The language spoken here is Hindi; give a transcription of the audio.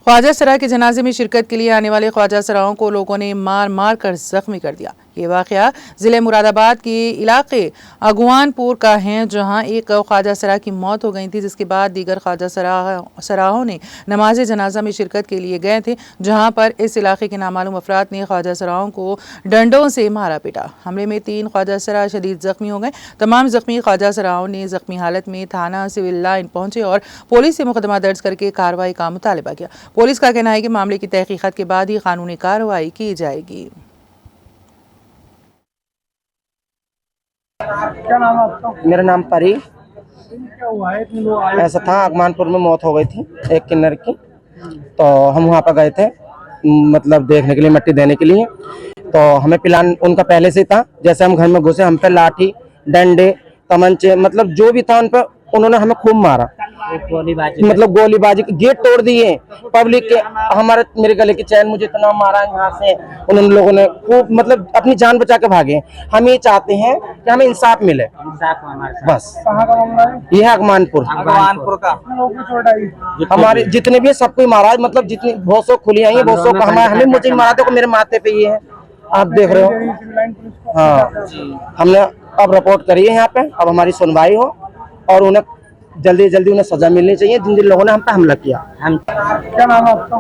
ख्वाजा सरा के जनाजे में शिरकत के लिए आने वाले ख्वाजा सराओं को लोगों ने मार मार कर जख्मी कर दिया। ये वाक़या ज़िले मुरादाबाद के इलाके अगवानपुर का है, जहां एक ख्वाजा सरा की मौत हो गई थी, जिसके बाद दीगर ख्वाजा सराहों ने नमाज जनाजा में शिरकत के लिए गए थे, जहां पर इस इलाके के नामालूम अफराद ने ख्वाजा सराओं को डंडों से मारा पीटा। हमले में 3 ख्वाजा सरा शदीद जख्मी हो गए। तमाम जख्मी ख्वाजा सराओं ने जख्मी हालत में थाना सिविल लाइन पहुंचे और पुलिस से मुकदमा दर्ज करके कार्रवाई का मुतालबा किया। पुलिस का कहना है कि मामले की तहकीकात के बाद ही कानूनी कार्रवाई की जाएगी। क्या नाम है आपका? मेरा नाम परी। क्या हुआ है? इतने लोग आए ऐसा था, अगमानपुर में मौत हो गई थी एक किन्नर की, तो हम वहाँ पर गए थे मतलब देखने के लिए, मिट्टी देने के लिए। तो हमें प्लान उनका पहले से था। जैसे हम घर में घुसे, हम पे लाठी डंडे तमंचे मतलब जो भी था उन पर उन्होंने हमें खूब मारा, मतलब गोलीबाजी, गेट तोड़ दिए पब्लिक के। हमारे मेरे गले की चैन मुझे इतना मारा यहाँ से, उन लोगों ने खूब मतलब अपनी जान बचा के भागे। हम ये चाहते हैं कि हमें इंसाफ मिले बस। कहाँ का मामला है? ये है अगमानपुर का। कितने लोगों की चोट आई? हमारे जितने भी सबको ही मारा, मतलब जितनी बहुत सौ खुली आई है, बहुत सौ हमें मुझे मारा। देखो मेरे माथे पे ये है, आप देख रहे हो। सिविल लाइन पुलिस को हाँ, हमने अब रिपोर्ट करी है यहाँ पे। अब हमारी सुनवाई हो और उन्हें जल्दी जल्दी उन्हें सजा मिलनी चाहिए जिन जिन लोगों ने हम पे हमला किया। क्या नाम है आपका?